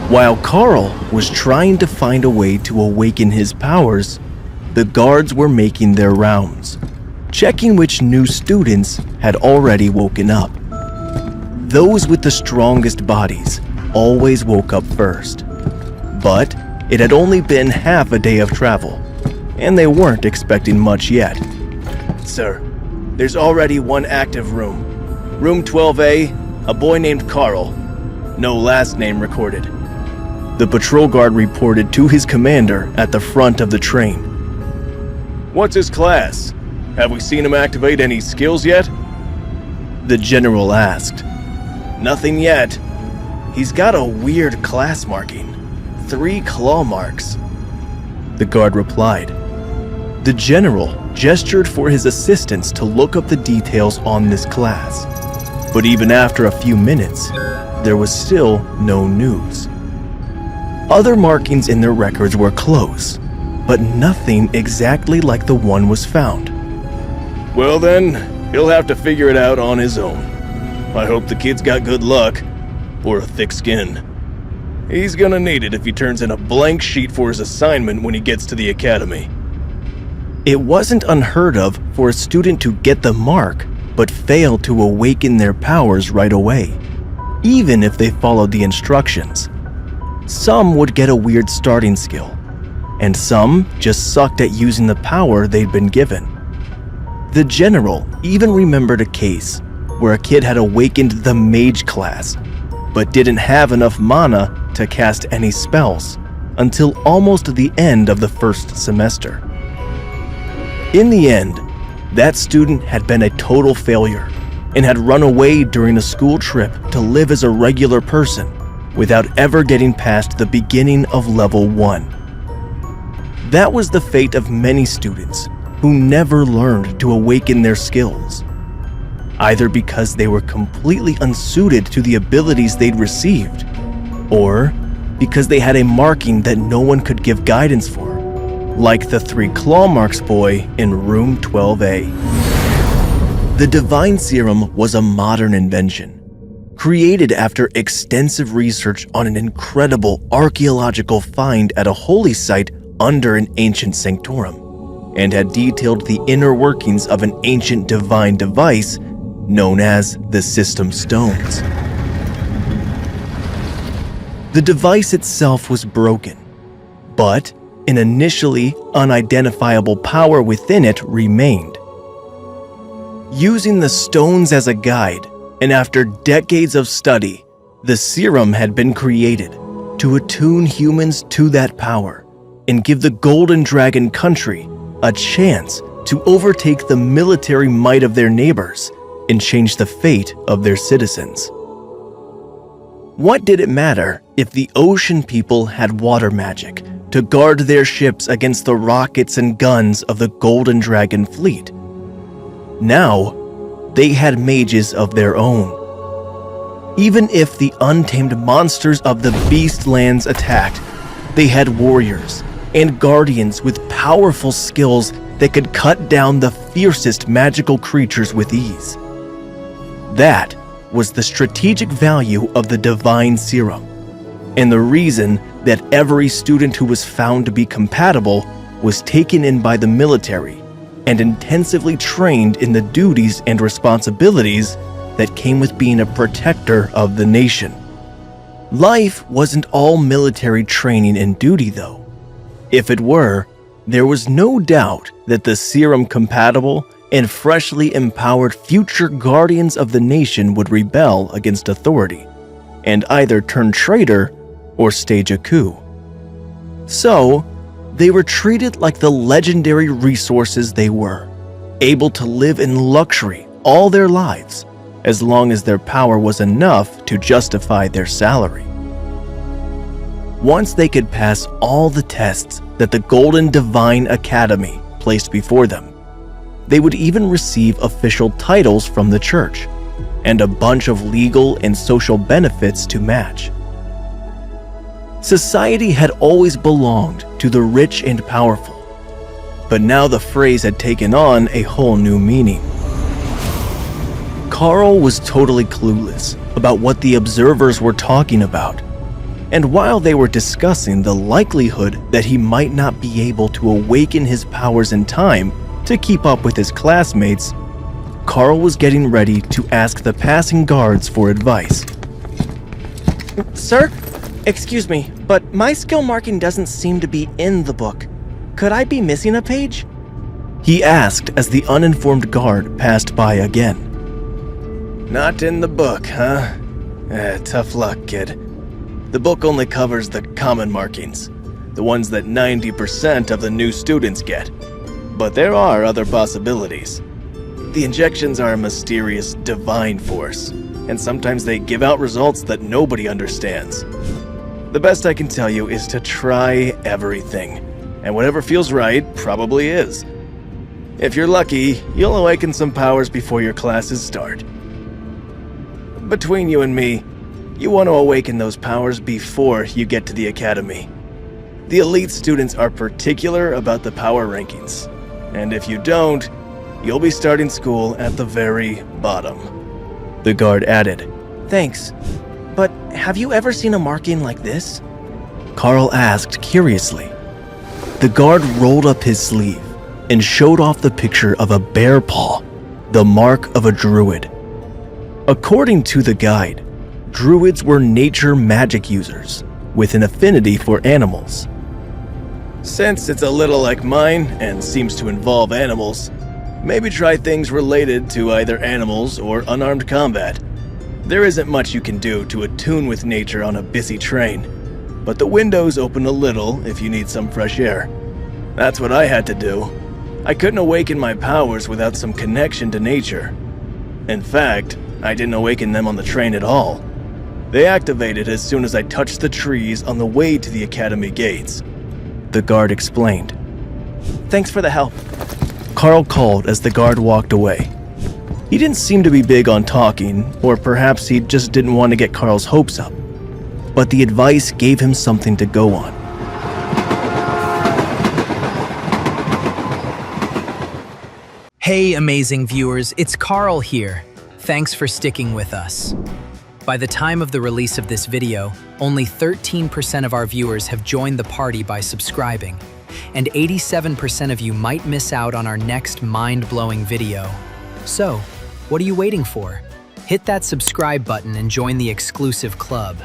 While Karl was trying to find a way to awaken his powers, the guards were making their rounds, checking which new students had already woken up. Those with the strongest bodies always woke up first, but it had only been half a day of travel, and they weren't expecting much yet. "Sir, there's already one active room. Room 12A, a boy named Karl. No last name recorded," the patrol guard reported to his commander at the front of the train. "What's his class? Have we seen him activate any skills yet?" the general asked. "Nothing yet. He's got a weird class marking. 3 claw marks," the guard replied. The general gestured for his assistants to look up the details on this class, but even after a few minutes, there was still no news. Other markings in their records were close, but nothing exactly like the one was found. "Well then, he'll have to figure it out on his own. I hope the kid's got good luck, or a thick skin. He's gonna need it if he turns in a blank sheet for his assignment when he gets to the academy." It wasn't unheard of for a student to get the mark, but fail to awaken their powers right away, even if they followed the instructions. Some would get a weird starting skill, and some just sucked at using the power they'd been given. The general even remembered a case where a kid had awakened the Mage class, but didn't have enough mana to cast any spells until almost the end of the first semester. In the end, that student had been a total failure and had run away during a school trip to live as a regular person without ever getting past the beginning of level 1. That was the fate of many students who never learned to awaken their skills, either because they were completely unsuited to the abilities they'd received, or because they had a marking that no one could give guidance for, like the 3 claw marks boy in room 12A. The divine serum was a modern invention, created after extensive research on an incredible archaeological find at a holy site under an ancient sanctorum, and had detailed the inner workings of an ancient divine device known as the System Stones. The device itself was broken, but an initially unidentifiable power within it remained. Using the stones as a guide, and after decades of study, the serum had been created to attune humans to that power and give the Golden Dragon country a chance to overtake the military might of their neighbors and change the fate of their citizens. What did it matter if the ocean people had water magic to guard their ships against the rockets and guns of the Golden Dragon fleet? Now, they had mages of their own. Even if the untamed monsters of the Beastlands attacked, they had warriors and guardians with powerful skills that could cut down the fiercest magical creatures with ease. That was the strategic value of the divine serum, and the reason that every student who was found to be compatible was taken in by the military and intensively trained in the duties and responsibilities that came with being a protector of the nation. Life wasn't all military training and duty, though. If it were, there was no doubt that the serum-compatible and freshly empowered future guardians of the nation would rebel against authority and either turn traitor or stage a coup. So, they were treated like the legendary resources they were, able to live in luxury all their lives, as long as their power was enough to justify their salary. Once they could pass all the tests that the Golden Divine Academy placed before them, they would even receive official titles from the church, and a bunch of legal and social benefits to match. Society had always belonged to the rich and powerful, but now the phrase had taken on a whole new meaning. Karl was totally clueless about what the observers were talking about. And while they were discussing the likelihood that he might not be able to awaken his powers in time to keep up with his classmates, Karl was getting ready to ask the passing guards for advice. Sir, excuse me, but my skill marking doesn't seem to be in the book. Could I be missing a page? He asked as the uninformed guard passed by again. Not in the book, huh? Tough luck, kid. The book only covers the common markings, the ones that 90% of the new students get. But there are other possibilities. The injections are a mysterious divine force, and sometimes they give out results that nobody understands. The best I can tell you is to try everything, and whatever feels right probably is. If you're lucky, you'll awaken some powers before your classes start. Between you and me, you want to awaken those powers before you get to the academy. The elite students are particular about the power rankings, and if you don't, you'll be starting school at the very bottom. The guard added. Thanks, but have you ever seen a marking like this? Karl asked curiously. The guard rolled up his sleeve and showed off the picture of a bear paw, the mark of a druid. According to the guide, druids were nature magic users with an affinity for animals. Since it's a little like mine and seems to involve animals, maybe try things related to either animals or unarmed combat. There isn't much you can do to attune with nature on a busy train, but the windows open a little if you need some fresh air. That's what I had to do. I couldn't awaken my powers without some connection to nature. In fact, I didn't awaken them on the train at all. They activated as soon as I touched the trees on the way to the academy gates. The guard explained. Thanks for the help. Karl called as the guard walked away. He didn't seem to be big on talking, or perhaps he just didn't want to get Karl's hopes up. But the advice gave him something to go on. Hey, amazing viewers, it's Karl here. Thanks for sticking with us. By the time of the release of this video, only 13% of our viewers have joined the party by subscribing, and 87% of you might miss out on our next mind-blowing video. So, what are you waiting for? Hit that subscribe button and join the exclusive club.